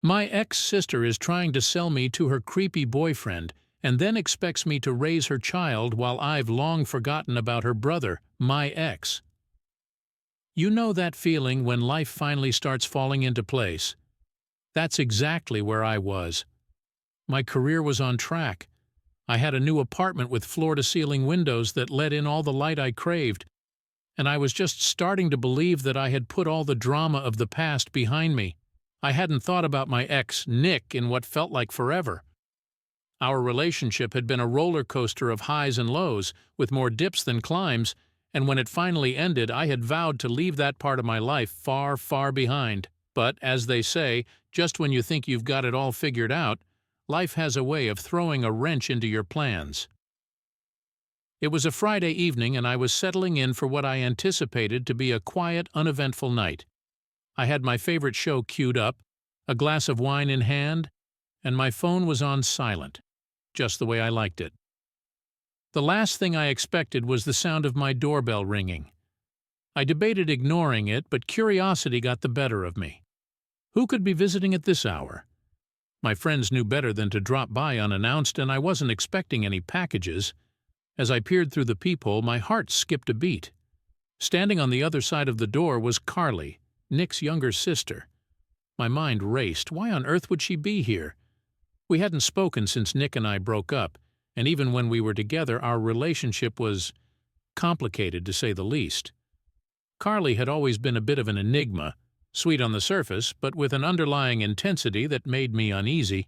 My ex-sister is trying to sell me to her creepy boyfriend and then expects me to raise her child while I've long forgotten about her brother, my ex. You know that feeling when life finally starts falling into place? That's exactly where I was. My career was on track. I had a new apartment with floor-to-ceiling windows that let in all the light I craved, and I was just starting to believe that I had put all the drama of the past behind me. I hadn't thought about my ex, Nick, in what felt like forever. Our relationship had been a roller coaster of highs and lows, with more dips than climbs, and when it finally ended, I had vowed to leave that part of my life far, far behind. But, as they say, just when you think you've got it all figured out, life has a way of throwing a wrench into your plans. It was a Friday evening, and I was settling in for what I anticipated to be a quiet, uneventful night. I had my favorite show queued up, a glass of wine in hand, and my phone was on silent, just the way I liked it. The last thing I expected was the sound of my doorbell ringing. I debated ignoring it, but curiosity got the better of me. Who could be visiting at this hour? My friends knew better than to drop by unannounced, and I wasn't expecting any packages. As I peered through the peephole, my heart skipped a beat. Standing on the other side of the door was Carly, Nick's younger sister. My mind raced. Why on earth would she be here? We hadn't spoken since Nick and I broke up, and even when we were together, our relationship was complicated, to say the least. Carly had always been a bit of an enigma, sweet on the surface, but with an underlying intensity that made me uneasy.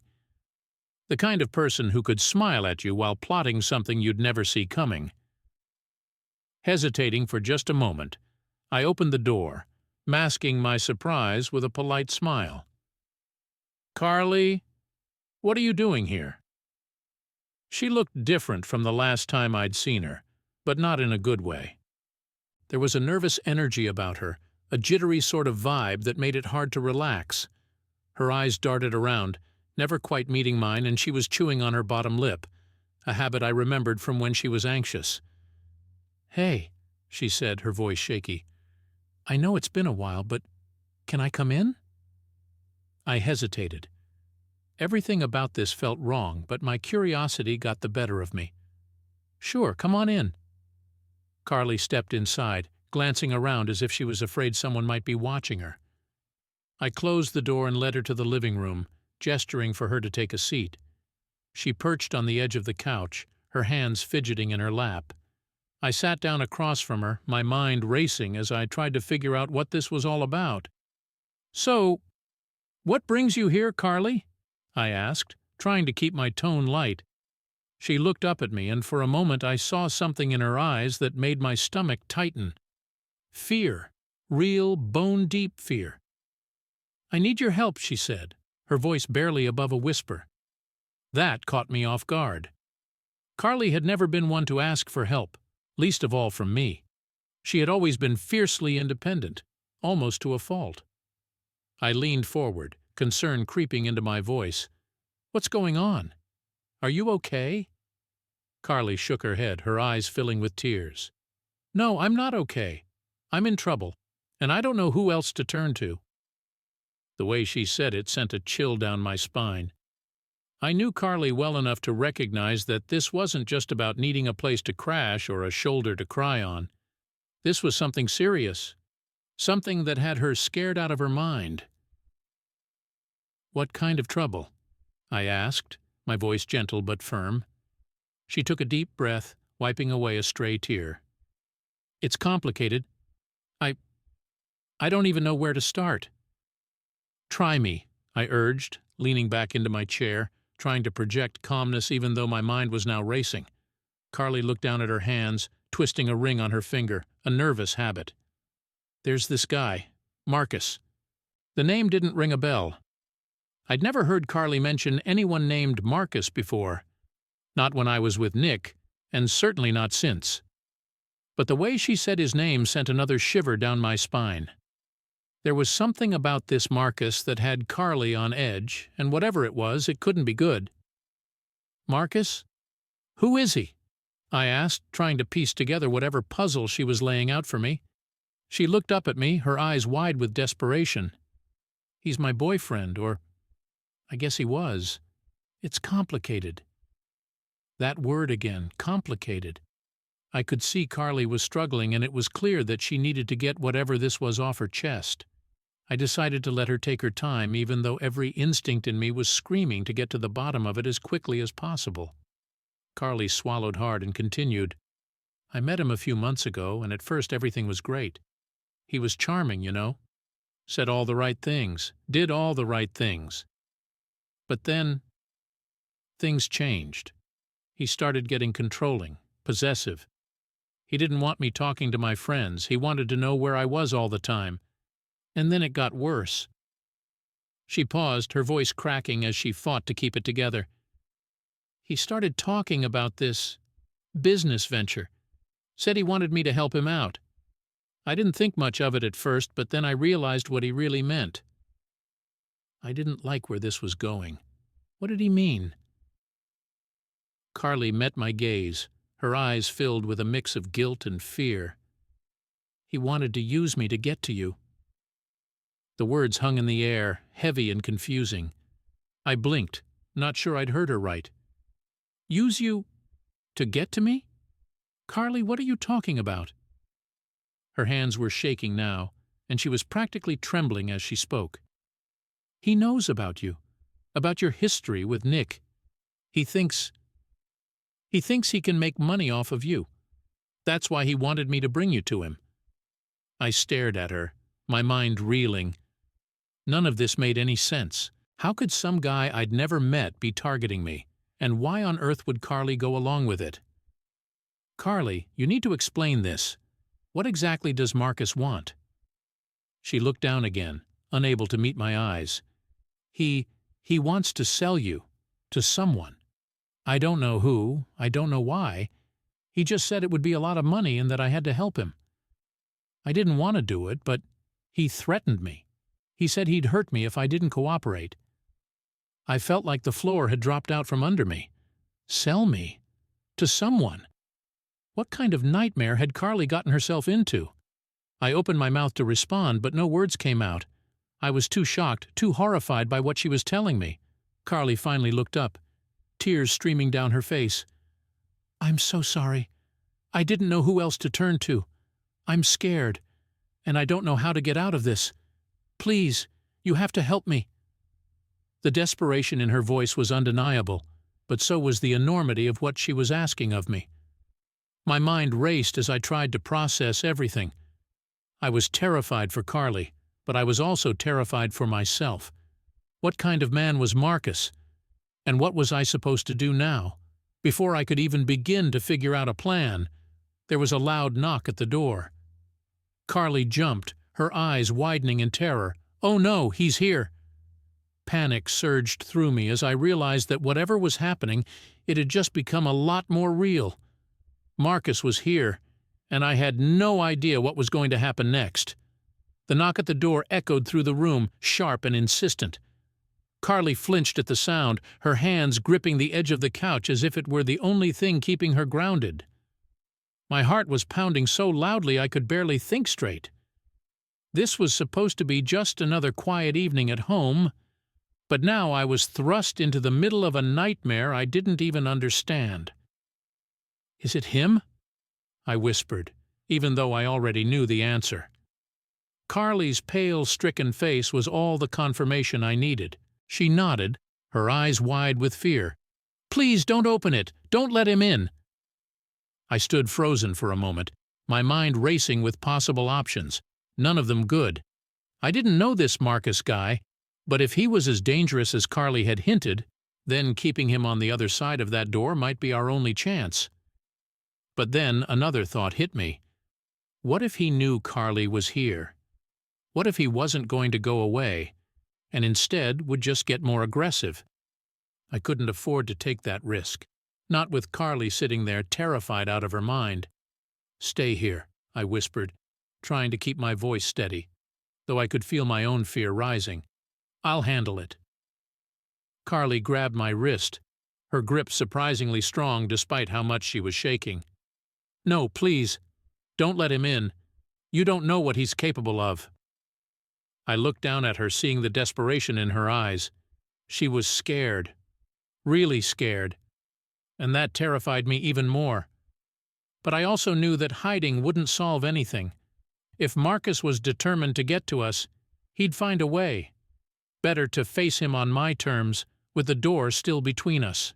The kind of person who could smile at you while plotting something you'd never see coming. Hesitating for just a moment, I opened the door, masking my surprise with a polite smile. "Carly, what are you doing here?" She looked different from the last time I'd seen her, but not in a good way. There was a nervous energy about her, a jittery sort of vibe that made it hard to relax. Her eyes darted around, never quite meeting mine, and she was chewing on her bottom lip, a habit I remembered from when she was anxious. "Hey," she said, her voice shaky. "I know it's been a while, but can I come in?" I hesitated. Everything about this felt wrong, but my curiosity got the better of me. "Sure, come on in." Carly stepped inside, glancing around as if she was afraid someone might be watching her. I closed the door and led her to the living room, gesturing for her to take a seat. She perched on the edge of the couch, her hands fidgeting in her lap. I sat down across from her, my mind racing as I tried to figure out what this was all about. "So, what brings you here, Carly?" I asked, trying to keep my tone light. She looked up at me, and for a moment I saw something in her eyes that made my stomach tighten. Fear. Real, bone-deep fear. "I need your help," she said, her voice barely above a whisper. That caught me off guard. Carly had never been one to ask for help, least of all from me. She had always been fiercely independent, almost to a fault. I leaned forward, concern creeping into my voice. "What's going on? Are you okay?" Carly shook her head, her eyes filling with tears. "No, I'm not okay. I'm in trouble, and I don't know who else to turn to." The way she said it sent a chill down my spine. I knew Carly well enough to recognize that this wasn't just about needing a place to crash or a shoulder to cry on. This was something serious, something that had her scared out of her mind. "What kind of trouble?" I asked, my voice gentle but firm. She took a deep breath, wiping away a stray tear. "It's complicated. I don't even know where to start." "Try me," I urged, leaning back into my chair, trying to project calmness even though my mind was now racing. Carly looked down at her hands, twisting a ring on her finger, a nervous habit. "There's this guy, Marcus." The name didn't ring a bell. I'd never heard Carly mention anyone named Marcus before. Not when I was with Nick, and certainly not since. But the way she said his name sent another shiver down my spine. There was something about this Marcus that had Carly on edge, and whatever it was, it couldn't be good. "Marcus? Who is he?" I asked, trying to piece together whatever puzzle she was laying out for me. She looked up at me, her eyes wide with desperation. "He's my boyfriend, or I guess he was. It's complicated. That word again, complicated. I could see Carly was struggling, and it was clear that she needed to get whatever this was off her chest. I decided to let her take her time, even though every instinct in me was screaming to get to the bottom of it as quickly as possible. Carly swallowed hard and continued. I met him a few months ago, and at first everything was great. He was charming, you know. Said all the right things, did all the right things. But then, things changed. He started getting controlling, possessive. He didn't want me talking to my friends. He wanted to know where I was all the time. And then it got worse. She paused, her voice cracking as she fought to keep it together. He started talking about this business venture. Said he wanted me to help him out. I didn't think much of it at first, but then I realized what he really meant. I didn't like where this was going. What did he mean? Carly met my gaze, her eyes filled with a mix of guilt and fear. He wanted to use me to get to you. The words hung in the air, heavy and confusing. I blinked, not sure I'd heard her right. Use you to get to me? Carly, what are you talking about? Her hands were shaking now, and she was practically trembling as she spoke. He knows about you, about your history with Nick. He thinks he can make money off of you. That's why he wanted me to bring you to him. I stared at her, my mind reeling. None of this made any sense. How could some guy I'd never met be targeting me? And why on earth would Carly go along with it? Carly, you need to explain this. What exactly does Marcus want? She looked down again, unable to meet my eyes. He wants to sell you. To someone. I don't know who, I don't know why. He just said it would be a lot of money and that I had to help him. I didn't want to do it, but he threatened me. He said he'd hurt me if I didn't cooperate. I felt like the floor had dropped out from under me. Sell me? To someone? What kind of nightmare had Carly gotten herself into? I opened my mouth to respond, but no words came out. I was too shocked, too horrified by what she was telling me. Carly finally looked up, tears streaming down her face. I'm so sorry. I didn't know who else to turn to. I'm scared, and I don't know how to get out of this. Please, you have to help me. The desperation in her voice was undeniable, but so was the enormity of what she was asking of me. My mind raced as I tried to process everything. I was terrified for Carly, but I was also terrified for myself. What kind of man was Marcus? And what was I supposed to do now? Before I could even begin to figure out a plan, there was a loud knock at the door. Carly jumped, her eyes widening in terror. Oh no, he's here! Panic surged through me as I realized that whatever was happening, it had just become a lot more real. Marcus was here, and I had no idea what was going to happen next. The knock at the door echoed through the room, sharp and insistent. Carly flinched at the sound, her hands gripping the edge of the couch as if it were the only thing keeping her grounded. My heart was pounding so loudly I could barely think straight. This was supposed to be just another quiet evening at home, but now I was thrust into the middle of a nightmare I didn't even understand. Is it him? I whispered, even though I already knew the answer. Carly's pale, stricken face was all the confirmation I needed. She nodded, her eyes wide with fear. Please don't open it! Don't let him in! I stood frozen for a moment, my mind racing with possible options, none of them good. I didn't know this Marcus guy, but if he was as dangerous as Carly had hinted, then keeping him on the other side of that door might be our only chance. But then another thought hit me. What if he knew Carly was here? What if he wasn't going to go away, and instead would just get more aggressive? I couldn't afford to take that risk, not with Carly sitting there terrified out of her mind. Stay here, I whispered, trying to keep my voice steady, though I could feel my own fear rising. I'll handle it. Carly grabbed my wrist, her grip surprisingly strong despite how much she was shaking. No, please, don't let him in. You don't know what he's capable of. I looked down at her, seeing the desperation in her eyes. She was scared, really scared, and that terrified me even more. But I also knew that hiding wouldn't solve anything. If Marcus was determined to get to us, he'd find a way. Better to face him on my terms, with the door still between us.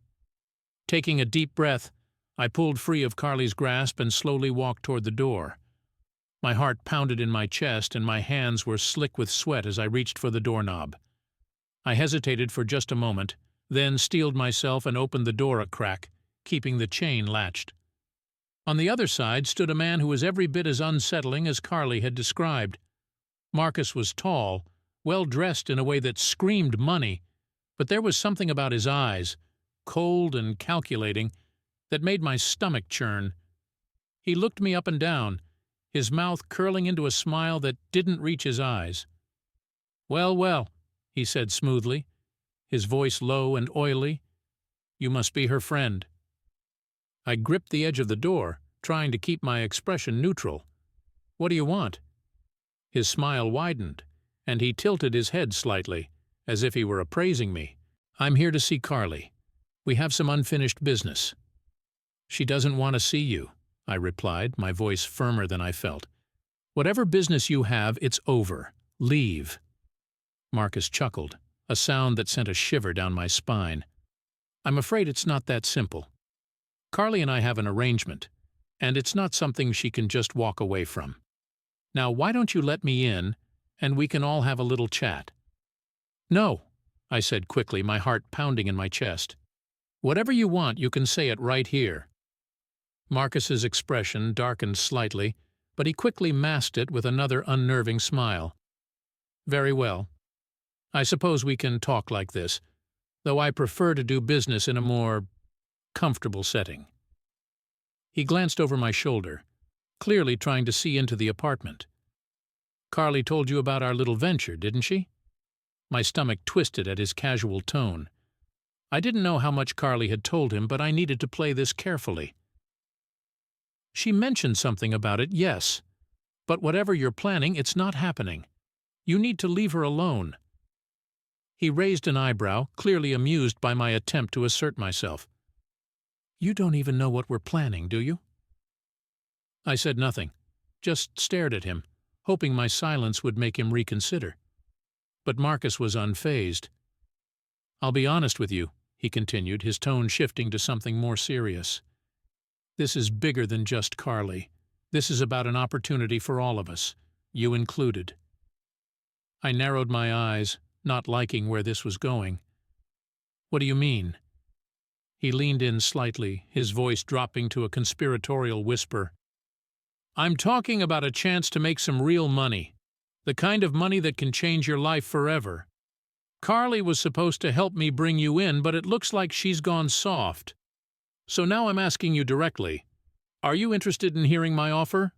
Taking a deep breath, I pulled free of Carly's grasp and slowly walked toward the door. My heart pounded in my chest and my hands were slick with sweat as I reached for the doorknob. I hesitated for just a moment, then steeled myself and opened the door a crack, keeping the chain latched. On the other side stood a man who was every bit as unsettling as Carly had described. Marcus was tall, well-dressed in a way that screamed money, but there was something about his eyes, cold and calculating, that made my stomach churn. He looked me up and down, his mouth curling into a smile that didn't reach his eyes. "Well, well," he said smoothly, his voice low and oily. "You must be her friend." I gripped the edge of the door, trying to keep my expression neutral. "What do you want?" His smile widened, and he tilted his head slightly, as if he were appraising me. "I'm here to see Carly. We have some unfinished business." "She doesn't want to see you," I replied, my voice firmer than I felt. "Whatever business you have, it's over. Leave." Marcus chuckled, a sound that sent a shiver down my spine. "I'm afraid it's not that simple. Carly and I have an arrangement, and it's not something she can just walk away from. Now, why don't you let me in, and we can all have a little chat?" "No," I said quickly, my heart pounding in my chest. "Whatever you want, you can say it right here." Marcus's expression darkened slightly, but he quickly masked it with another unnerving smile. "Very well. I suppose we can talk like this, though I prefer to do business in a more comfortable setting." He glanced over my shoulder, clearly trying to see into the apartment. "Carly told you about our little venture, didn't she?" My stomach twisted at his casual tone. I didn't know how much Carly had told him, but I needed to play this carefully. "She mentioned something about it, yes. But whatever you're planning, it's not happening. You need to leave her alone." He raised an eyebrow, clearly amused by my attempt to assert myself. "You don't even know what we're planning, do you?" I said nothing, just stared at him, hoping my silence would make him reconsider. But Marcus was unfazed. "I'll be honest with you," he continued, his tone shifting to something more serious. "This is bigger than just Carly. This is about an opportunity for all of us, you included." I narrowed my eyes, not liking where this was going. "What do you mean?" He leaned in slightly, his voice dropping to a conspiratorial whisper. "I'm talking about a chance to make some real money, the kind of money that can change your life forever. Carly was supposed to help me bring you in, but it looks like she's gone soft. So now I'm asking you directly, are you interested in hearing my offer?"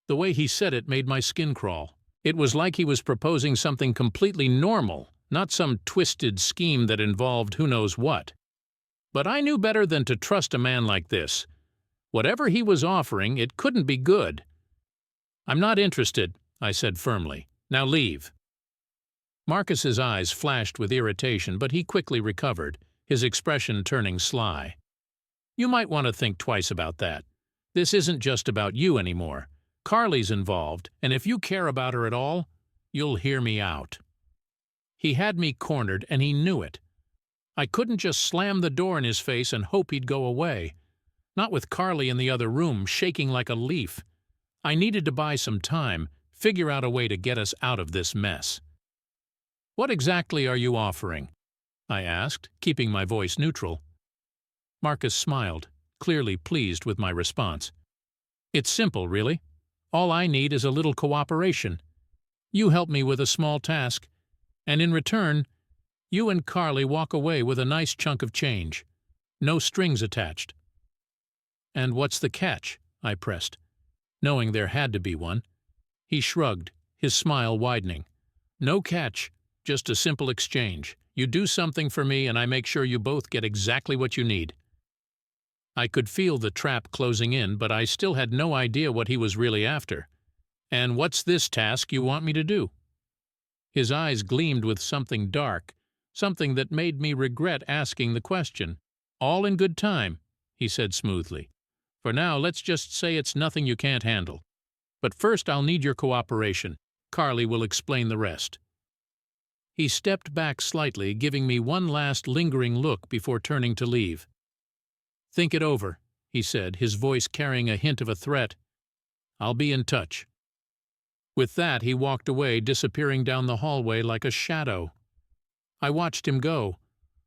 The way he said it made my skin crawl. It was like he was proposing something completely normal, not some twisted scheme that involved who knows what. But I knew better than to trust a man like this. Whatever he was offering, it couldn't be good. "I'm not interested," I said firmly. "Now leave." Marcus's eyes flashed with irritation, but he quickly recovered, his expression turning sly. "You might want to think twice about that. This isn't just about you anymore. Carly's involved, and if you care about her at all, you'll hear me out." He had me cornered, and he knew it. I couldn't just slam the door in his face and hope he'd go away. Not with Carly in the other room, shaking like a leaf. I needed to buy some time, figure out a way to get us out of this mess. "What exactly are you offering?" I asked, keeping my voice neutral. Marcus smiled, clearly pleased with my response. "It's simple, really. All I need is a little cooperation. You help me with a small task, and in return, you and Carly walk away with a nice chunk of change. No strings attached." "And what's the catch?" I pressed, knowing there had to be one. He shrugged, his smile widening. "No catch, just a simple exchange. You do something for me and I make sure you both get exactly what you need." I could feel the trap closing in, but I still had no idea what he was really after. "And what's this task you want me to do?" His eyes gleamed with something dark, something that made me regret asking the question. "All in good time," he said smoothly. "For now, let's just say it's nothing you can't handle. But first I'll need your cooperation. Carly will explain the rest." He stepped back slightly, giving me one last lingering look before turning to leave. "Think it over," he said, his voice carrying a hint of a threat. "I'll be in touch." With that, he walked away, disappearing down the hallway like a shadow. I watched him go,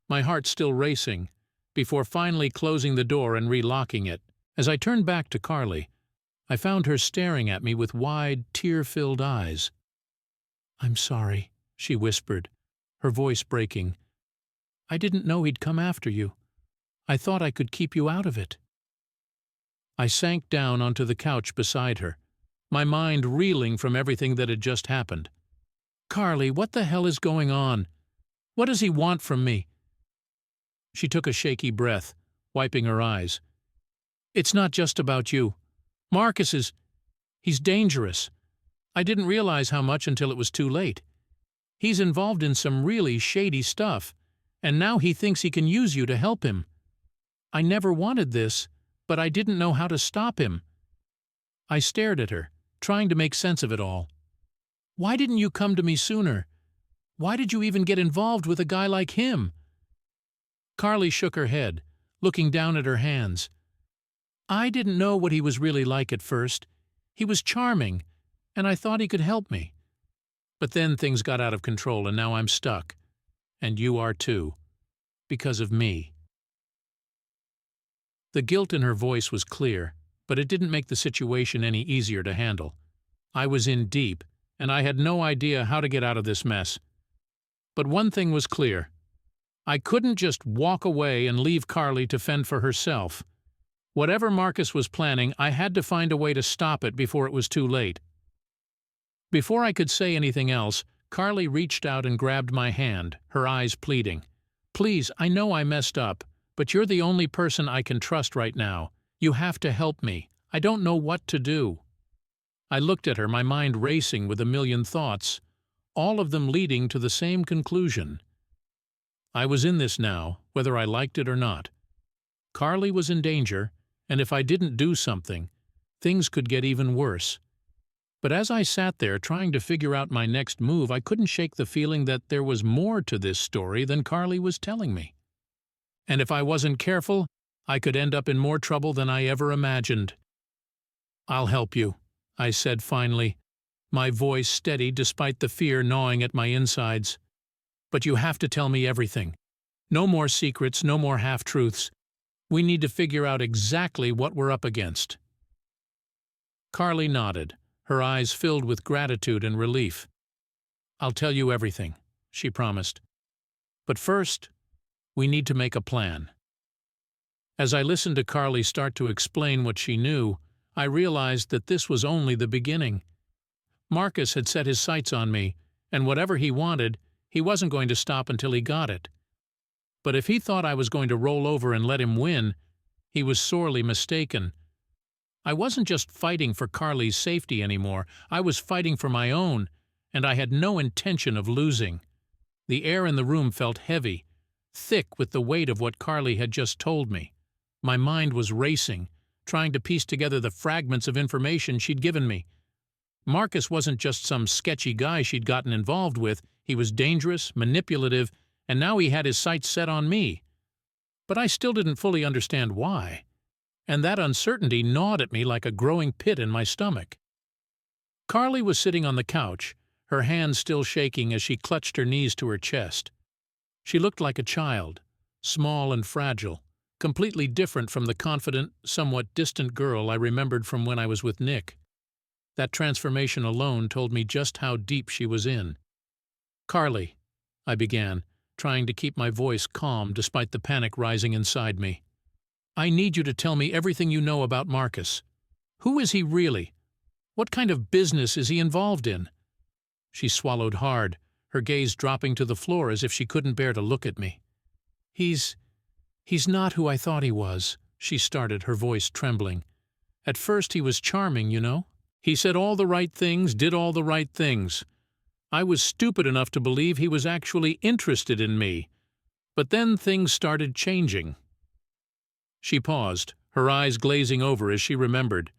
my heart still racing, before finally closing the door and relocking it. As I turned back to Carly, I found her staring at me with wide, tear-filled eyes. "I'm sorry," she whispered, her voice breaking. "I didn't know he'd come after you. I thought I could keep you out of it." I sank down onto the couch beside her, my mind reeling from everything that had just happened. "Carly, what the hell is going on? What does he want from me?" She took a shaky breath, wiping her eyes. "It's not just about you. Marcus he's dangerous. I didn't realize how much until it was too late. He's involved in some really shady stuff, and now he thinks he can use you to help him. I never wanted this, but I didn't know how to stop him." I stared at her, trying to make sense of it all. "Why didn't you come to me sooner? Why did you even get involved with a guy like him?" Carly shook her head, looking down at her hands. "I didn't know what he was really like at first. He was charming, and I thought he could help me. But then things got out of control, and now I'm stuck. And you are too. Because of me." The guilt in her voice was clear, but it didn't make the situation any easier to handle. I was in deep, and I had no idea how to get out of this mess. But one thing was clear. I couldn't just walk away and leave Carly to fend for herself. Whatever Marcus was planning, I had to find a way to stop it before it was too late. Before I could say anything else, Carly reached out and grabbed my hand, her eyes pleading. "Please, I know I messed up, but you're the only person I can trust right now. You have to help me. I don't know what to do." I looked at her, my mind racing with a million thoughts, all of them leading to the same conclusion. I was in this now, whether I liked it or not. Carly was in danger, and if I didn't do something, things could get even worse. But as I sat there trying to figure out my next move, I couldn't shake the feeling that there was more to this story than Carly was telling me. And if I wasn't careful, I could end up in more trouble than I ever imagined. "I'll help you," I said finally, my voice steady despite the fear gnawing at my insides. "But you have to tell me everything. No more secrets, no more half-truths. We need to figure out exactly what we're up against." Carly nodded, her eyes filled with gratitude and relief. "I'll tell you everything," she promised. "But first, we need to make a plan." As I listened to Carly start to explain what she knew, I realized that this was only the beginning. Marcus had set his sights on me, and whatever he wanted, he wasn't going to stop until he got it. But if he thought I was going to roll over and let him win, he was sorely mistaken. I wasn't just fighting for Carly's safety anymore, I was fighting for my own, and I had no intention of losing. The air in the room felt heavy, thick with the weight of what Carly had just told me. My mind was racing, trying to piece together the fragments of information she'd given me. Marcus wasn't just some sketchy guy she'd gotten involved with, he was dangerous, manipulative, and now he had his sights set on me. But I still didn't fully understand why. And that uncertainty gnawed at me like a growing pit in my stomach. Carly was sitting on the couch, her hands still shaking as she clutched her knees to her chest. She looked like a child, small and fragile, completely different from the confident, somewhat distant girl I remembered from when I was with Nick. That transformation alone told me just how deep she was in. "Carly," I began, trying to keep my voice calm despite the panic rising inside me. "I need you to tell me everything you know about Marcus. Who is he really? What kind of business is he involved in?" She swallowed hard, her gaze dropping to the floor as if she couldn't bear to look at me. He's not who I thought he was," she started, her voice trembling. "At first he was charming, you know. He said all the right things, did all the right things. I was stupid enough to believe he was actually interested in me. But then things started changing. She paused, her eyes glazing over as she remembered.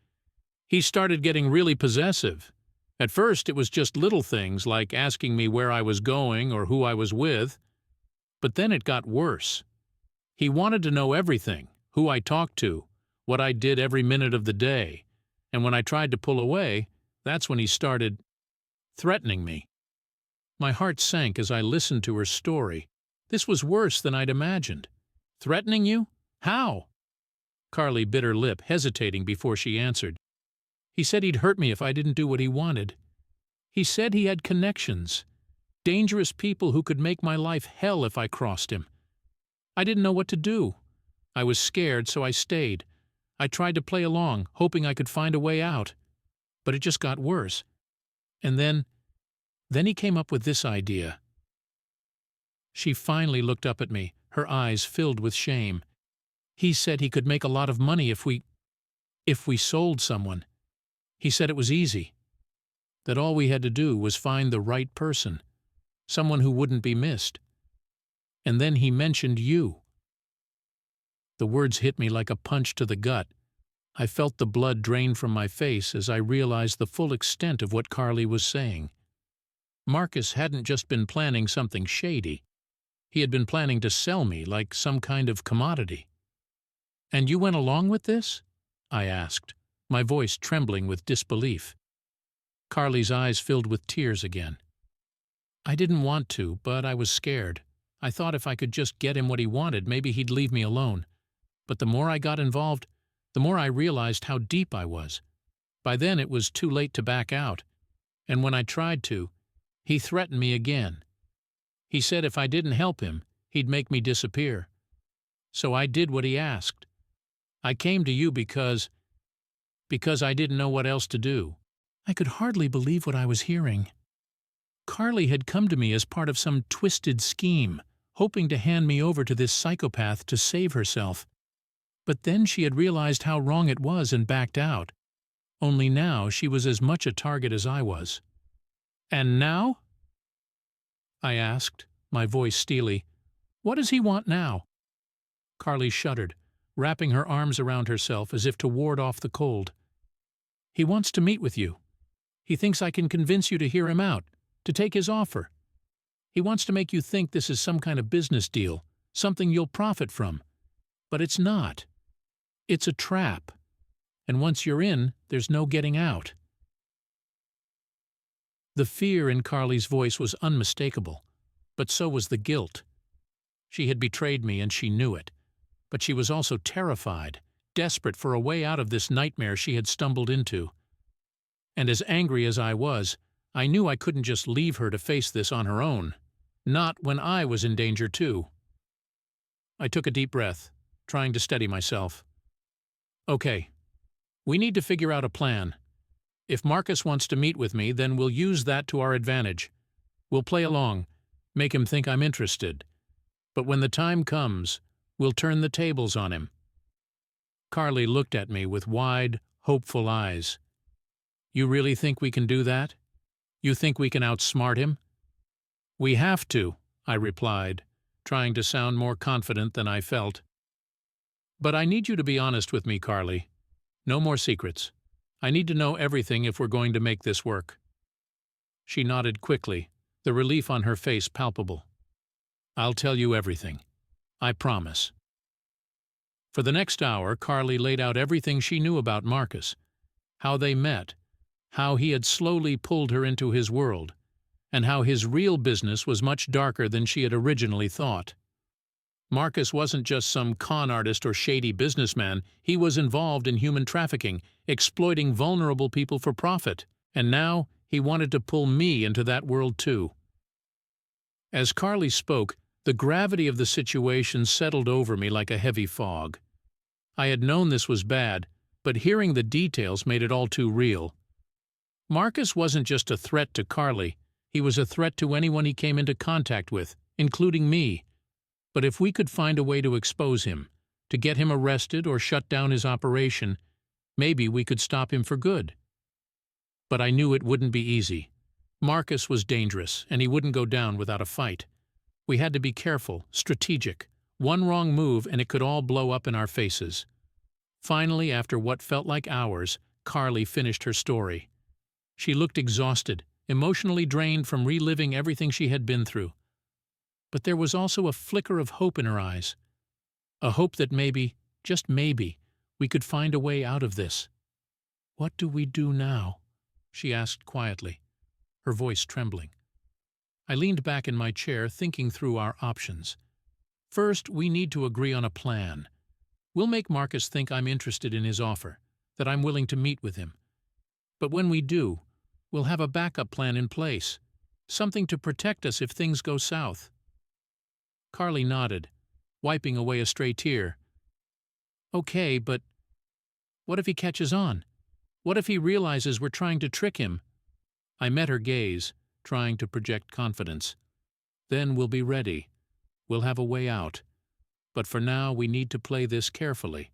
He started getting really possessive. At first, it was just little things like asking me where I was going or who I was with. But then it got worse. He wanted to know everything, who I talked to, what I did every minute of the day. And when I tried to pull away, that's when he started threatening me. My heart sank as I listened to her story. This was worse than I'd imagined. Threatening you? How? Carly bit her lip, hesitating before she answered. He said he'd hurt me if I didn't do what he wanted. He said he had connections, dangerous people who could make my life hell if I crossed him. I didn't know what to do. I was scared, so I stayed. I tried to play along, hoping I could find a way out. But it just got worse. And then he came up with this idea. She finally looked up at me, her eyes filled with shame. He said he could make a lot of money if we sold someone. He said it was easy, that all we had to do was find the right person, someone who wouldn't be missed. And then he mentioned you. The words hit me like a punch to the gut. I felt the blood drain from my face as I realized the full extent of what Carly was saying. Marcus hadn't just been planning something shady. He had been planning to sell me like some kind of commodity. And you went along with this? I asked, my voice trembling with disbelief. Carly's eyes filled with tears again. I didn't want to, but I was scared. I thought if I could just get him what he wanted, maybe he'd leave me alone. But the more I got involved, the more I realized how deep I was. By then it was too late to back out. And when I tried to, he threatened me again. He said if I didn't help him, he'd make me disappear. So I did what he asked. I came to you because I didn't know what else to do. I could hardly believe what I was hearing. Carly had come to me as part of some twisted scheme, hoping to hand me over to this psychopath to save herself. But then she had realized how wrong it was and backed out. Only now she was as much a target as I was. And now? I asked, my voice steely. What does he want now? Carly shuddered, wrapping her arms around herself as if to ward off the cold. He wants to meet with you. He thinks I can convince you to hear him out, to take his offer. He wants to make you think this is some kind of business deal, something you'll profit from. But it's not. It's a trap. And once you're in, there's no getting out. The fear in Carly's voice was unmistakable, but so was the guilt. She had betrayed me and she knew it. But she was also terrified, desperate for a way out of this nightmare she had stumbled into. And as angry as I was, I knew I couldn't just leave her to face this on her own. Not when I was in danger too. I took a deep breath, trying to steady myself. Okay, we need to figure out a plan. If Marcus wants to meet with me, then we'll use that to our advantage. We'll play along, make him think I'm interested. But when the time comes, we'll turn the tables on him. Carly looked at me with wide, hopeful eyes. You really think we can do that? You think we can outsmart him? We have to, I replied, trying to sound more confident than I felt. But I need you to be honest with me, Carly. No more secrets. I need to know everything if we're going to make this work. She nodded quickly, the relief on her face palpable. I'll tell you everything. I promise. For the next hour, Carly laid out everything she knew about Marcus, how they met, how he had slowly pulled her into his world, and how his real business was much darker than she had originally thought. Marcus wasn't just some con artist or shady businessman. He was involved in human trafficking, exploiting vulnerable people for profit, and now he wanted to pull me into that world too. As Carly spoke, the gravity of the situation settled over me like a heavy fog. I had known this was bad, but hearing the details made it all too real. Marcus wasn't just a threat to Carly, he was a threat to anyone he came into contact with, including me. But if we could find a way to expose him, to get him arrested or shut down his operation, maybe we could stop him for good. But I knew it wouldn't be easy. Marcus was dangerous, and he wouldn't go down without a fight. We had to be careful, strategic. One wrong move and it could all blow up in our faces. Finally, after what felt like hours, Carly finished her story. She looked exhausted, emotionally drained from reliving everything she had been through. But there was also a flicker of hope in her eyes. A hope that maybe, just maybe, we could find a way out of this. "What do we do now?" she asked quietly, her voice trembling. I leaned back in my chair, thinking through our options. First, we need to agree on a plan. We'll make Marcus think I'm interested in his offer, that I'm willing to meet with him. But when we do, we'll have a backup plan in place, something to protect us if things go south. Carly nodded, wiping away a stray tear. Okay, but what if he catches on? What if he realizes we're trying to trick him? I met her gaze, trying to project confidence. Then we'll be ready. We'll have a way out. But for now, we need to play this carefully.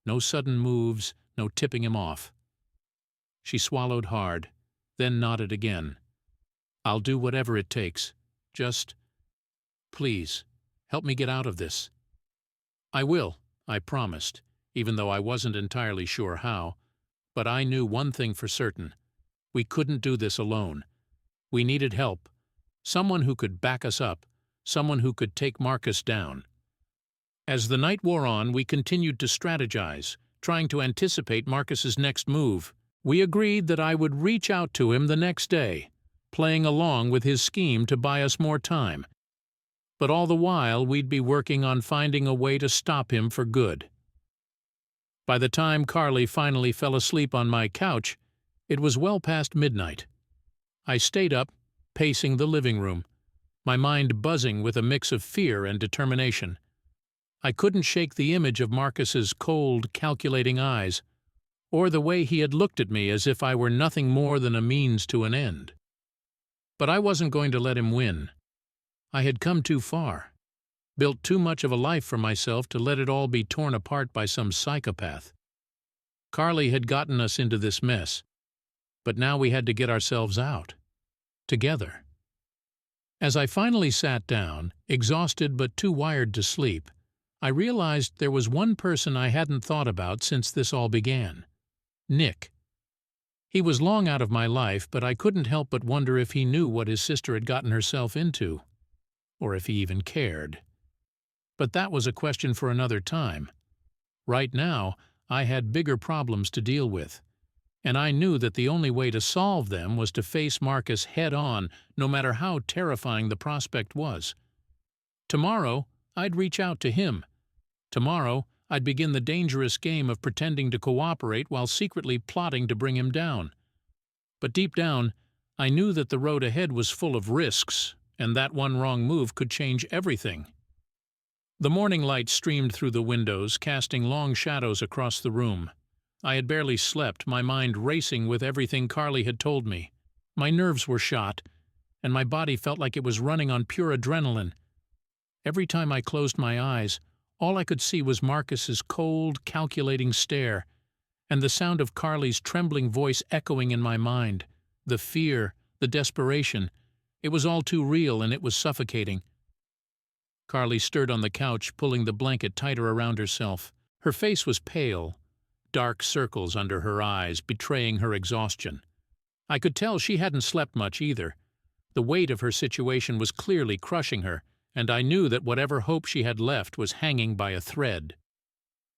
No sudden moves, no tipping him off. She swallowed hard, then nodded again. I'll do whatever it takes. Just, please, help me get out of this. I will, I promised, even though I wasn't entirely sure how. But I knew one thing for certain. We couldn't do this alone. We needed help. Someone who could back us up. Someone who could take Marcus down. As the night wore on, we continued to strategize, trying to anticipate Marcus's next move. We agreed that I would reach out to him the next day, playing along with his scheme to buy us more time. But all the while, we'd be working on finding a way to stop him for good. By the time Carly finally fell asleep on my couch, it was well past midnight. I stayed up, pacing the living room, my mind buzzing with a mix of fear and determination. I couldn't shake the image of Marcus's cold, calculating eyes, or the way he had looked at me as if I were nothing more than a means to an end. But I wasn't going to let him win. I had come too far, built too much of a life for myself to let it all be torn apart by some psychopath. Carly had gotten us into this mess, but now we had to get ourselves out. Together. As I finally sat down, exhausted but too wired to sleep, I realized there was one person I hadn't thought about since this all began. Nick. He was long out of my life, but I couldn't help but wonder if he knew what his sister had gotten herself into, or if he even cared. But that was a question for another time. Right now, I had bigger problems to deal with, and I knew that the only way to solve them was to face Marcus head-on, no matter how terrifying the prospect was. Tomorrow, I'd reach out to him. Tomorrow, I'd begin the dangerous game of pretending to cooperate while secretly plotting to bring him down. But deep down, I knew that the road ahead was full of risks, and that one wrong move could change everything. The morning light streamed through the windows, casting long shadows across the room. I had barely slept, my mind racing with everything Carly had told me. My nerves were shot, and my body felt like it was running on pure adrenaline. Every time I closed my eyes, all I could see was Marcus's cold, calculating stare, and the sound of Carly's trembling voice echoing in my mind. The fear, the desperation. It was all too real, and it was suffocating. Carly stirred on the couch, pulling the blanket tighter around herself. Her face was pale, dark circles under her eyes, betraying her exhaustion. I could tell she hadn't slept much either. The weight of her situation was clearly crushing her, and I knew that whatever hope she had left was hanging by a thread.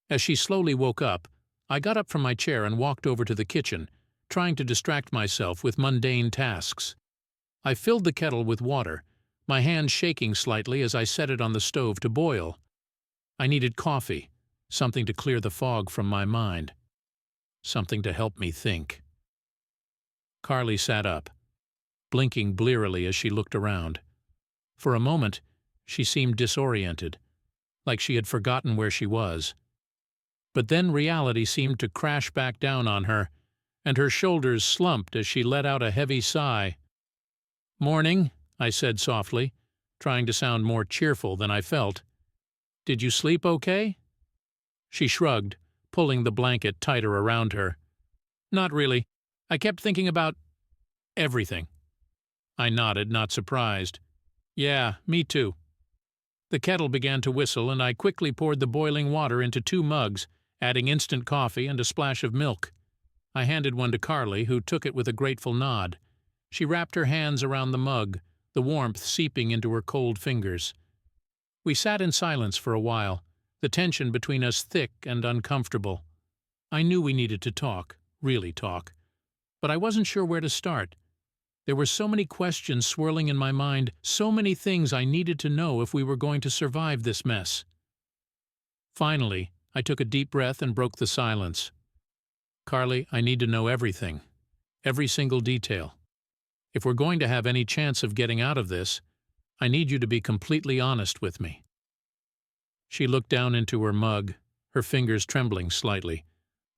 As she slowly woke up, I got up from my chair and walked over to the kitchen, trying to distract myself with mundane tasks. I filled the kettle with water, my hand shaking slightly as I set it on the stove to boil. I needed coffee, something to clear the fog from my mind, something to help me think. Carly sat up, blinking blearily as she looked around. For a moment, she seemed disoriented, like she had forgotten where she was. But then reality seemed to crash back down on her, and her shoulders slumped as she let out a heavy sigh. "Morning," I said softly, trying to sound more cheerful than I felt. "Did you sleep okay?" She shrugged, pulling the blanket tighter around her. "Not really. I kept thinking about everything." I nodded, not surprised. Yeah, me too. The kettle began to whistle, and I quickly poured the boiling water into 2 mugs, adding instant coffee and a splash of milk. I handed one to Carly, who took it with a grateful nod. She wrapped her hands around the mug, the warmth seeping into her cold fingers. We sat in silence for a while, the tension between us thick and uncomfortable. I knew we needed to talk, really talk, but I wasn't sure where to start. There were so many questions swirling in my mind, so many things I needed to know if we were going to survive this mess. Finally, I took a deep breath and broke the silence. Carly, I need to know everything, every single detail. If we're going to have any chance of getting out of this, I need you to be completely honest with me. She looked down into her mug, her fingers trembling slightly.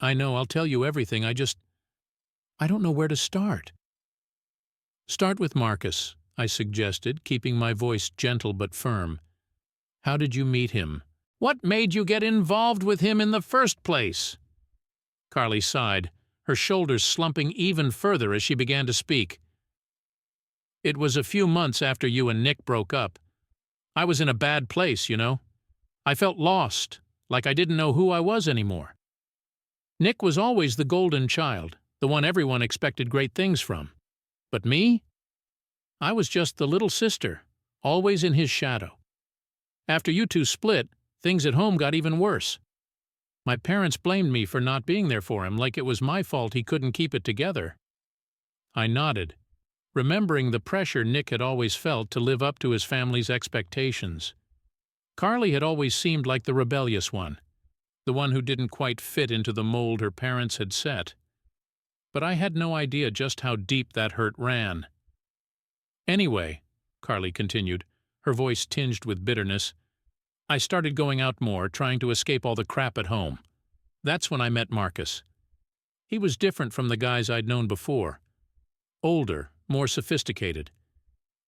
I know, I'll tell you everything, I don't know where to start. Start with Marcus, I suggested, keeping my voice gentle but firm. How did you meet him? What made you get involved with him in the first place? Carly sighed, her shoulders slumping even further as she began to speak. It was a few months after you and Nick broke up. I was in a bad place, you know. I felt lost, like I didn't know who I was anymore. Nick was always the golden child, the one everyone expected great things from. But me? I was just the little sister, always in his shadow. After you two split, things at home got even worse. My parents blamed me for not being there for him, like it was my fault he couldn't keep it together. I nodded, remembering the pressure Nick had always felt to live up to his family's expectations. Carly had always seemed like the rebellious one, the one who didn't quite fit into the mold her parents had set. But I had no idea just how deep that hurt ran. Anyway, Carly continued, her voice tinged with bitterness, I started going out more, trying to escape all the crap at home. That's when I met Marcus. He was different from the guys I'd known before. Older, more sophisticated.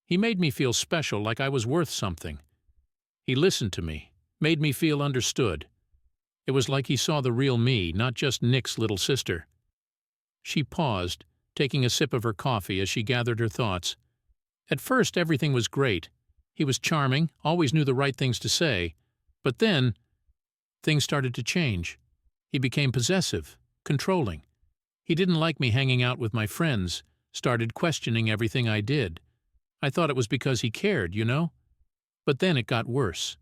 He made me feel special, like I was worth something. He listened to me, made me feel understood. It was like he saw the real me, not just Nick's little sister. She paused, taking a sip of her coffee as she gathered her thoughts. At first, everything was great. He was charming, always knew the right things to say. But then, things started to change. He became possessive, controlling. He didn't like me hanging out with my friends, started questioning everything I did. I thought it was because he cared, you know? But then it got worse.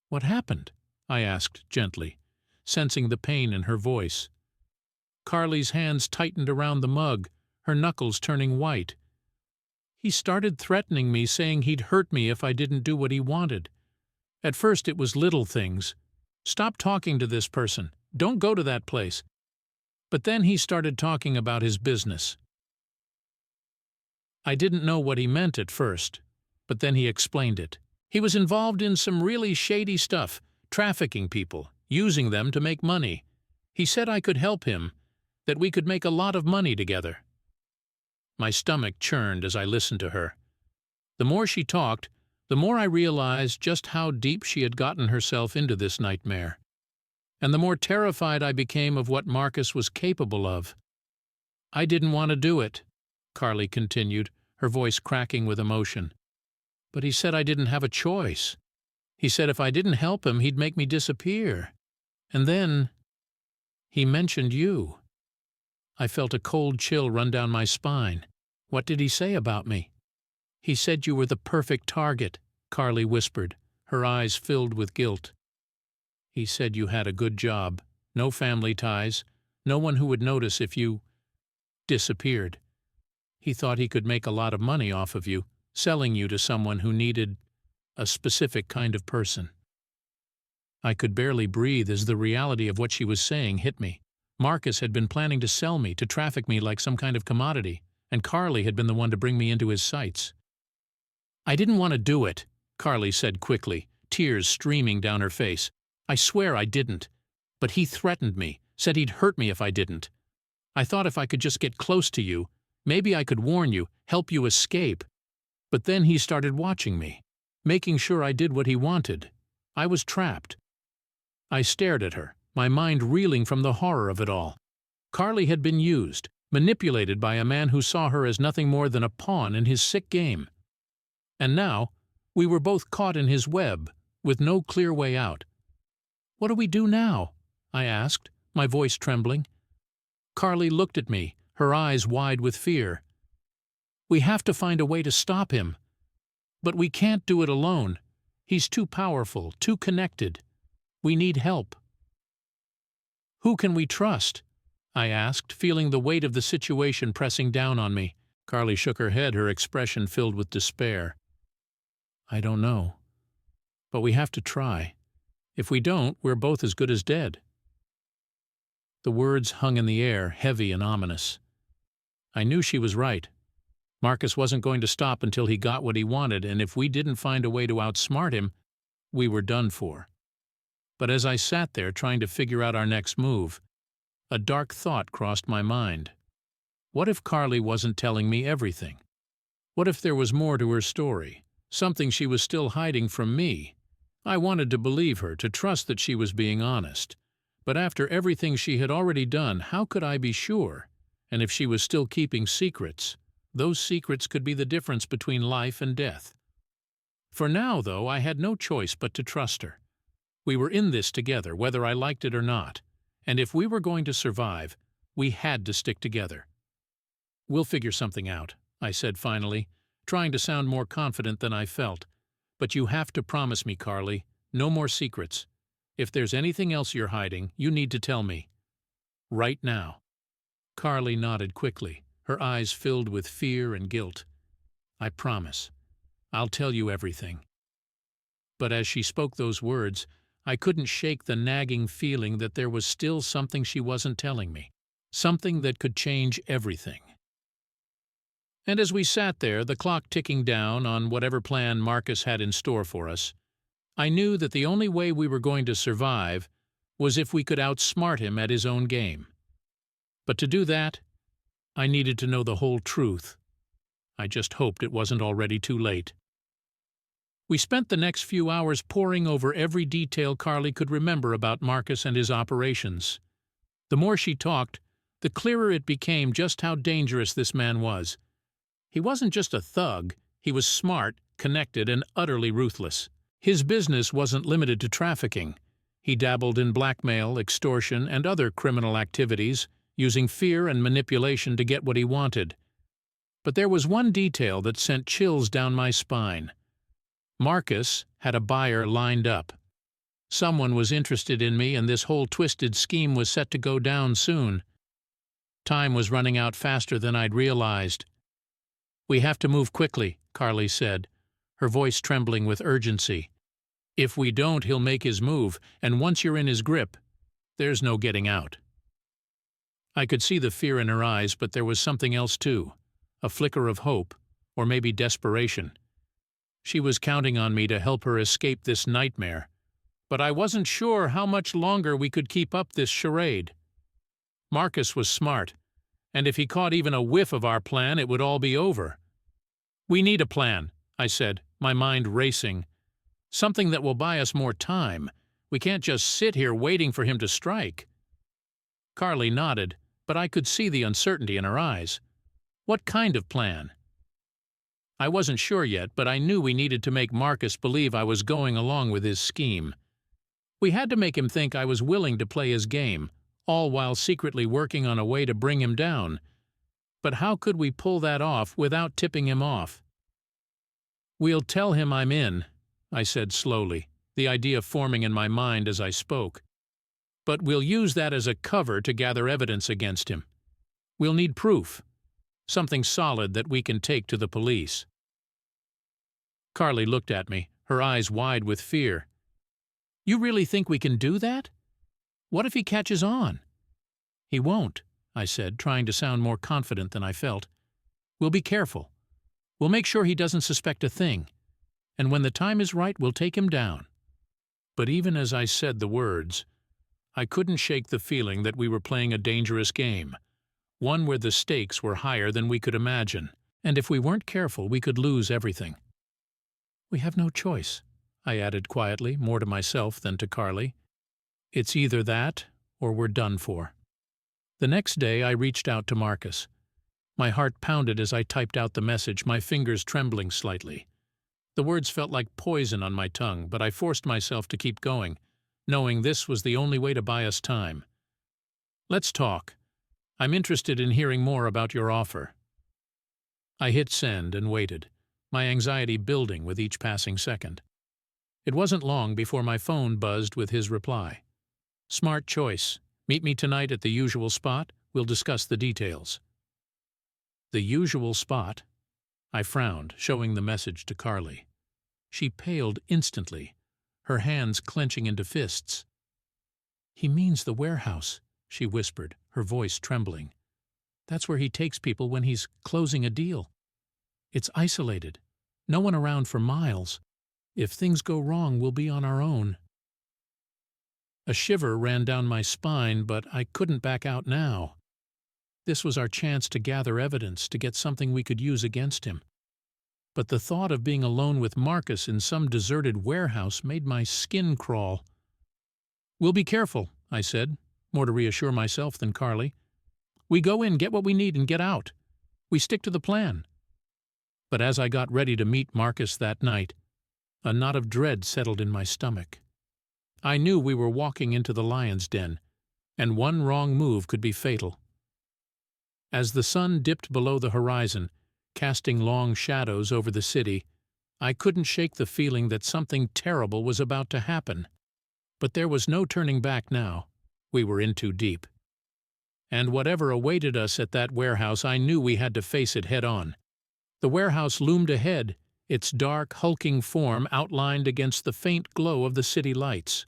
What happened? I asked gently, sensing the pain in her voice. Carly's hands tightened around the mug, her knuckles turning white. He started threatening me, saying he'd hurt me if I didn't do what he wanted. At first it was little things. Stop talking to this person. Don't go to that place. But then he started talking about his business. I didn't know what he meant at first, but then he explained it. He was involved in some really shady stuff, trafficking people, using them to make money. He said I could help him, that we could make a lot of money together. My stomach churned as I listened to her. The more she talked, the more I realized just how deep she had gotten herself into this nightmare, and the more terrified I became of what Marcus was capable of. I didn't want to do it, Carly continued, her voice cracking with emotion. But he said I didn't have a choice. He said if I didn't help him, he'd make me disappear. And then he mentioned you. I felt a cold chill run down my spine. What did he say about me? He said you were the perfect target, Carly whispered, her eyes filled with guilt. He said you had a good job, no family ties, no one who would notice if you disappeared. He thought he could make a lot of money off of you, selling you to someone who needed a specific kind of person. I could barely breathe as the reality of what she was saying hit me. Marcus had been planning to sell me, to traffic me like some kind of commodity, and Carly had been the one to bring me into his sights. I didn't want to do it, Carly said quickly, tears streaming down her face. I swear I didn't. But he threatened me, said he'd hurt me if I didn't. I thought if I could just get close to you, maybe I could warn you, help you escape. But then he started watching me, making sure I did what he wanted. I was trapped. I stared at her, my mind reeling from the horror of it all. Carly had been used, manipulated by a man who saw her as nothing more than a pawn in his sick game. And now, we were both caught in his web, with no clear way out. "What do we do now?" I asked, my voice trembling. Carly looked at me, her eyes wide with fear. "We have to find a way to stop him. But we can't do it alone. He's too powerful, too connected. We need help." "Who can we trust?" I asked, feeling the weight of the situation pressing down on me. Carly shook her head, her expression filled with despair. "I don't know. But we have to try. If we don't, we're both as good as dead." The words hung in the air, heavy and ominous. I knew she was right. Marcus wasn't going to stop until he got what he wanted, and if we didn't find a way to outsmart him, we were done for. But as I sat there trying to figure out our next move, a dark thought crossed my mind. What if Carly wasn't telling me everything? What if there was more to her story, something she was still hiding from me? I wanted to believe her, to trust that she was being honest. But after everything she had already done, how could I be sure? And if she was still keeping secrets, those secrets could be the difference between life and death. For now, though, I had no choice but to trust her. We were in this together, whether I liked it or not. And if we were going to survive, we had to stick together. "We'll figure something out," I said finally, trying to sound more confident than I felt. "But you have to promise me, Carly, no more secrets. If there's anything else you're hiding, you need to tell me. Right now." Carly nodded quickly, her eyes filled with fear and guilt. "I promise. I'll tell you everything." But as she spoke those words, I couldn't shake the nagging feeling that there was still something she wasn't telling me, something that could change everything. And as we sat there, the clock ticking down on whatever plan Marcus had in store for us, I knew that the only way we were going to survive was if we could outsmart him at his own game. But to do that, I needed to know the whole truth. I just hoped it wasn't already too late. We spent the next few hours poring over every detail Carly could remember about Marcus and his operations. The more she talked, the clearer it became just how dangerous this man was. He wasn't just a thug, he was smart, connected, and utterly ruthless. His business wasn't limited to trafficking. He dabbled in blackmail, extortion, and other criminal activities, using fear and manipulation to get what he wanted. But there was one detail that sent chills down my spine. Marcus had a buyer lined up. Someone was interested in me, and this whole twisted scheme was set to go down soon. Time was running out faster than I'd realized. "We have to move quickly," Carly said, her voice trembling with urgency. "If we don't, he'll make his move, and once you're in his grip, there's no getting out." I could see the fear in her eyes, but there was something else too, a flicker of hope, or maybe desperation. She was counting on me to help her escape this nightmare, but I wasn't sure how much longer we could keep up this charade. Marcus was smart, and if he caught even a whiff of our plan, it would all be over. "We need a plan," I said, my mind racing. "Something that will buy us more time. We can't just sit here waiting for him to strike." Carly nodded, but I could see the uncertainty in her eyes. "What kind of plan?" I wasn't sure yet, but I knew we needed to make Marcus believe I was going along with his scheme. We had to make him think I was willing to play his game, all while secretly working on a way to bring him down. But how could we pull that off without tipping him off? "We'll tell him I'm in," I said slowly, the idea forming in my mind as I spoke. "But we'll use that as a cover to gather evidence against him. We'll need proof, something solid that we can take to the police." Carly looked at me, her eyes wide with fear. "You really think we can do that? What if he catches on?" "He won't," I said, trying to sound more confident than I felt. "We'll be careful. We'll make sure he doesn't suspect a thing. And when the time is right, we'll take him down." But even as I said the words, I couldn't shake the feeling that we were playing a dangerous game, one where the stakes were higher than we could imagine, and if we weren't careful, we could lose everything. "We have no choice," I added quietly, more to myself than to Carly. "It's either that, or we're done for." The next day I reached out to Marcus. My heart pounded as I typed out the message, my fingers trembling slightly. The words felt like poison on my tongue, but I forced myself to keep going, knowing this was the only way to buy us time. "Let's talk. I'm interested in hearing more about your offer." I hit send and waited, my anxiety building with each passing second. It wasn't long before my phone buzzed with his reply. "Smart choice. Meet me tonight at the usual spot. We'll discuss the details." The usual spot? I frowned, showing the message to Carly. She paled instantly, her hands clenching into fists. "He means the warehouse," she whispered, her voice trembling. "That's where he takes people when he's closing a deal. It's isolated. No one around for miles. If things go wrong, we'll be on our own." A shiver ran down my spine, but I couldn't back out now. This was our chance to gather evidence, to get something we could use against him. But the thought of being alone with Marcus in some deserted warehouse made my skin crawl. "We'll be careful," I said, more to reassure myself than Carly. "We go in, get what we need, and get out. We stick to the plan." But as I got ready to meet Marcus that night, a knot of dread settled in my stomach. I knew we were walking into the lion's den, and one wrong move could be fatal. As the sun dipped below the horizon, casting long shadows over the city, I couldn't shake the feeling that something terrible was about to happen. But there was no turning back now. We were in too deep. And whatever awaited us at that warehouse, I knew we had to face it head-on. The warehouse loomed ahead, its dark, hulking form outlined against the faint glow of the city lights.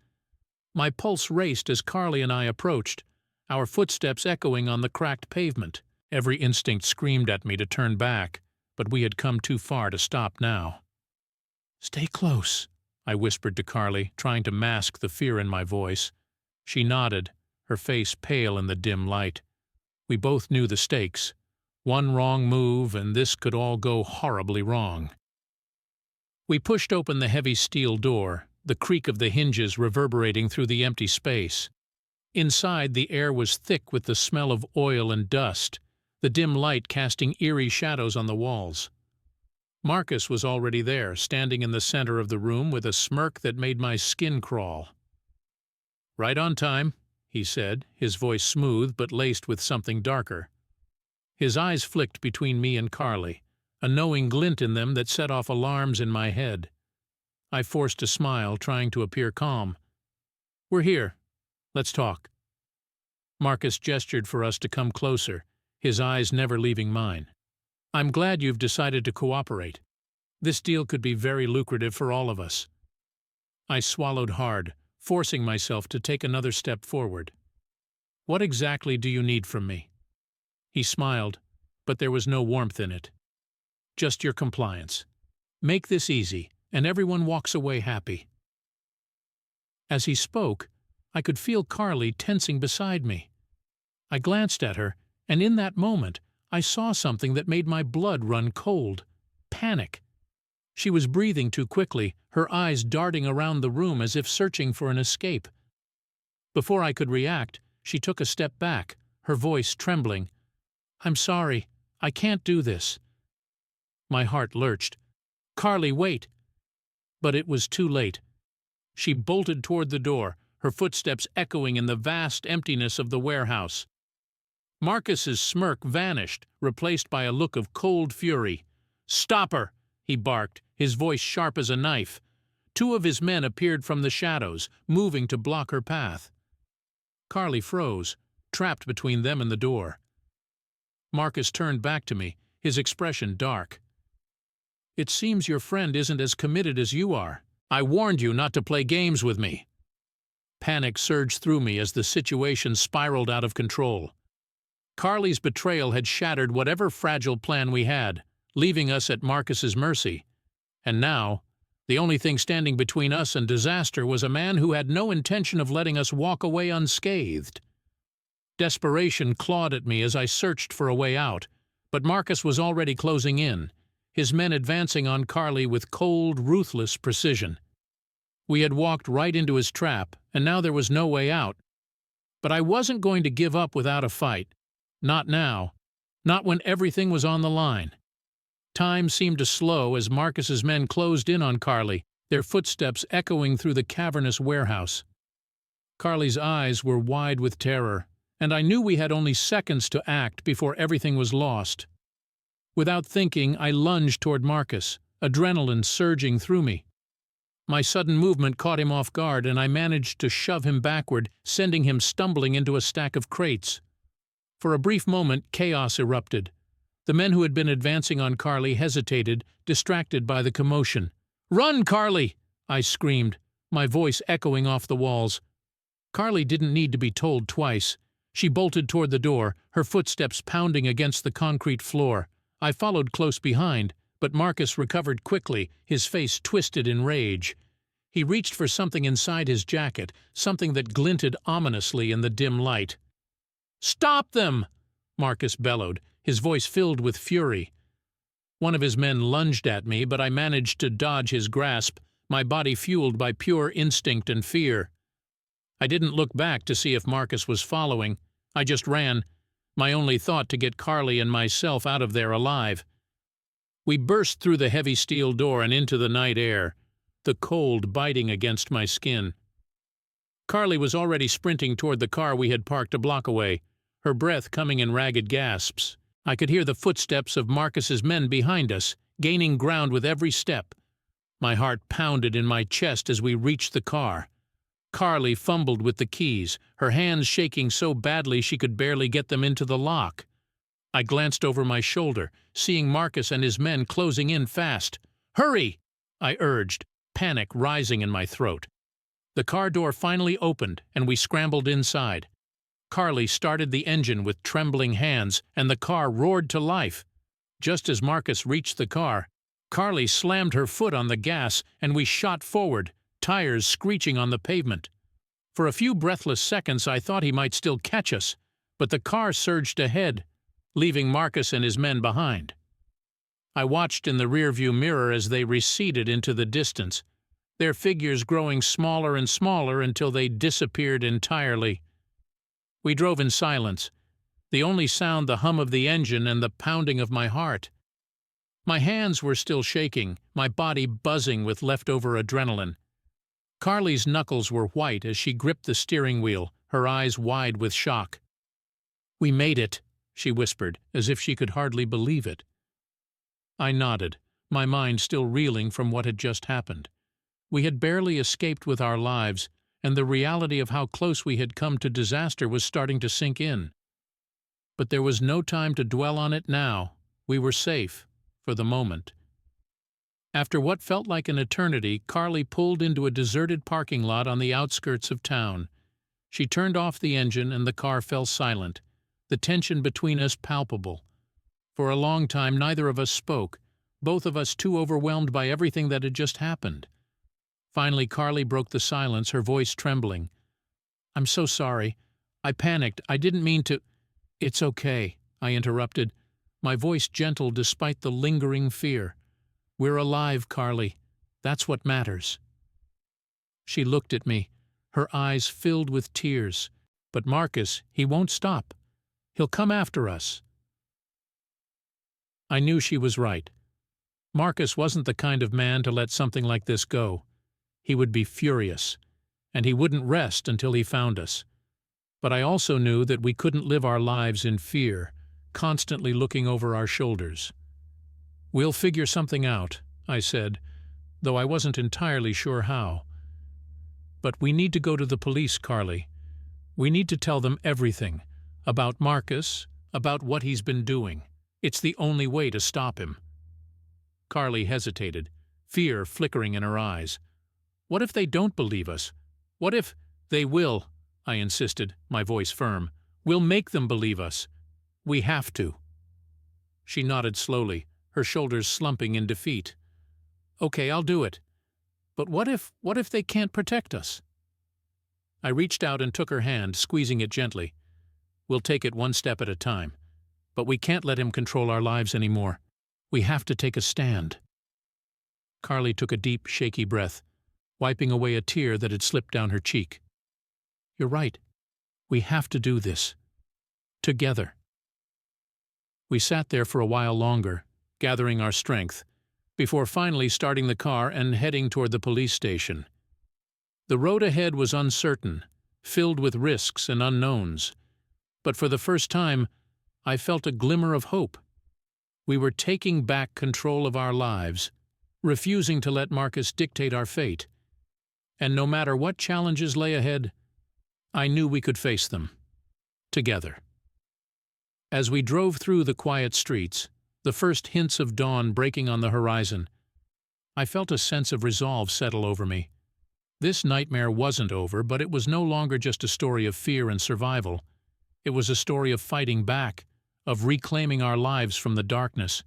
My pulse raced as Carly and I approached, our footsteps echoing on the cracked pavement. Every instinct screamed at me to turn back, but we had come too far to stop now. "Stay close," I whispered to Carly, trying to mask the fear in my voice. She nodded, her face pale in the dim light. We both knew the stakes. One wrong move, and this could all go horribly wrong. We pushed open the heavy steel door, the creak of the hinges reverberating through the empty space. Inside, the air was thick with the smell of oil and dust, the dim light casting eerie shadows on the walls. Marcus was already there, standing in the center of the room with a smirk that made my skin crawl. "Right on time," he said, his voice smooth but laced with something darker. His eyes flicked between me and Carly, a knowing glint in them that set off alarms in my head. I forced a smile, trying to appear calm. "We're here. Let's talk." Marcus gestured for us to come closer, his eyes never leaving mine. "I'm glad you've decided to cooperate. This deal could be very lucrative for all of us." I swallowed hard, forcing myself to take another step forward. "What exactly do you need from me?" He smiled, but there was no warmth in it. "Just your compliance. Make this easy, and everyone walks away happy." As he spoke, I could feel Carly tensing beside me. I glanced at her, and in that moment, I saw something that made my blood run cold. Panic. She was breathing too quickly, her eyes darting around the room as if searching for an escape. Before I could react, she took a step back, her voice trembling. "I'm sorry. I can't do this." My heart lurched. "Carly, wait!" But it was too late. She bolted toward the door, her footsteps echoing in the vast emptiness of the warehouse. Marcus's smirk vanished, replaced by a look of cold fury. "Stop her!" he barked, his voice sharp as a knife. Two of his men appeared from the shadows, moving to block her path. Carly froze, trapped between them and the door. Marcus turned back to me, his expression dark. "It seems your friend isn't as committed as you are. I warned you not to play games with me." Panic surged through me as the situation spiraled out of control. Carly's betrayal had shattered whatever fragile plan we had, leaving us at Marcus's mercy. And now, the only thing standing between us and disaster was a man who had no intention of letting us walk away unscathed. Desperation clawed at me as I searched for a way out, but Marcus was already closing in, his men advancing on Carly with cold, ruthless precision. We had walked right into his trap, and now there was no way out. But I wasn't going to give up without a fight. Not now. Not when everything was on the line. Time seemed to slow as Marcus's men closed in on Carly, their footsteps echoing through the cavernous warehouse. Carly's eyes were wide with terror, and I knew we had only seconds to act before everything was lost. Without thinking, I lunged toward Marcus, adrenaline surging through me. My sudden movement caught him off guard, and I managed to shove him backward, sending him stumbling into a stack of crates. For a brief moment, chaos erupted. The men who had been advancing on Carly hesitated, distracted by the commotion. "Run, Carly!" I screamed, my voice echoing off the walls. Carly didn't need to be told twice. She bolted toward the door, her footsteps pounding against the concrete floor. I followed close behind, but Marcus recovered quickly, his face twisted in rage. He reached for something inside his jacket, something that glinted ominously in the dim light. "Stop them!" Marcus bellowed, his voice filled with fury. One of his men lunged at me, but I managed to dodge his grasp, my body fueled by pure instinct and fear. I didn't look back to see if Marcus was following. I just ran, my only thought to get Carly and myself out of there alive. We burst through the heavy steel door and into the night air, the cold biting against my skin. Carly was already sprinting toward the car we had parked a block away, her breath coming in ragged gasps. I could hear the footsteps of Marcus's men behind us, gaining ground with every step. My heart pounded in my chest as we reached the car. Carly fumbled with the keys, her hands shaking so badly she could barely get them into the lock. I glanced over my shoulder, seeing Marcus and his men closing in fast. "Hurry!" I urged, panic rising in my throat. The car door finally opened, and we scrambled inside. Carly started the engine with trembling hands, and the car roared to life. Just as Marcus reached the car, Carly slammed her foot on the gas, and we shot forward, tires screeching on the pavement. For a few breathless seconds I thought he might still catch us, but the car surged ahead, leaving Marcus and his men behind. I watched in the rearview mirror as they receded into the distance, their figures growing smaller and smaller until they disappeared entirely. We drove in silence, the only sound the hum of the engine and the pounding of my heart. My hands were still shaking, my body buzzing with leftover adrenaline. Carly's knuckles were white as she gripped the steering wheel, her eyes wide with shock. "We made it," she whispered, as if she could hardly believe it. I nodded, my mind still reeling from what had just happened. We had barely escaped with our lives, and the reality of how close we had come to disaster was starting to sink in. But there was no time to dwell on it now. We were safe, for the moment. After what felt like an eternity, Carly pulled into a deserted parking lot on the outskirts of town. She turned off the engine and the car fell silent, the tension between us palpable. For a long time neither of us spoke, both of us too overwhelmed by everything that had just happened. Finally Carly broke the silence, her voice trembling. "I'm so sorry. I panicked. I didn't mean to—" "It's okay," I interrupted, my voice gentle despite the lingering fear. "We're alive, Carly. That's what matters." She looked at me, her eyes filled with tears. "But Marcus, he won't stop. He'll come after us." I knew she was right. Marcus wasn't the kind of man to let something like this go. He would be furious, and he wouldn't rest until he found us. But I also knew that we couldn't live our lives in fear, constantly looking over our shoulders. "We'll figure something out," I said, though I wasn't entirely sure how. "But we need to go to the police, Carly. We need to tell them everything, about Marcus, about what he's been doing. It's the only way to stop him." Carly hesitated, fear flickering in her eyes. "What if they don't believe us? What if—" "They will," I insisted, my voice firm. "We'll make them believe us. We have to." She nodded slowly, her shoulders slumping in defeat. "Okay, I'll do it. But what if they can't protect us?" I reached out and took her hand, squeezing it gently. "We'll take it one step at a time. But we can't let him control our lives anymore. We have to take a stand." Carly took a deep, shaky breath, wiping away a tear that had slipped down her cheek. "You're right. We have to do this. Together. We sat there for a while longer, gathering our strength, before finally starting the car and heading toward the police station. The road ahead was uncertain, filled with risks and unknowns, but for the first time, I felt a glimmer of hope. We were taking back control of our lives, refusing to let Marcus dictate our fate. And no matter what challenges lay ahead, I knew we could face them. Together. As we drove through the quiet streets, the first hints of dawn breaking on the horizon, I felt a sense of resolve settle over me. This nightmare wasn't over, but it was no longer just a story of fear and survival. It was a story of fighting back, of reclaiming our lives from the darkness.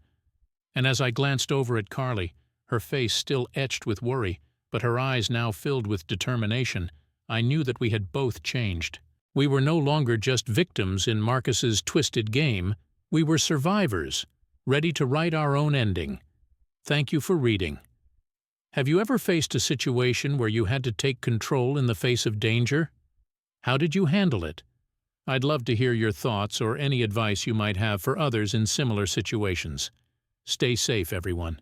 And as I glanced over at Carly, her face still etched with worry, but her eyes now filled with determination, I knew that we had both changed. We were no longer just victims in Marcus's twisted game. We were survivors, ready to write our own ending. Thank you for reading. Have you ever faced a situation where you had to take control in the face of danger? How did you handle it? I'd love to hear your thoughts or any advice you might have for others in similar situations. Stay safe, everyone.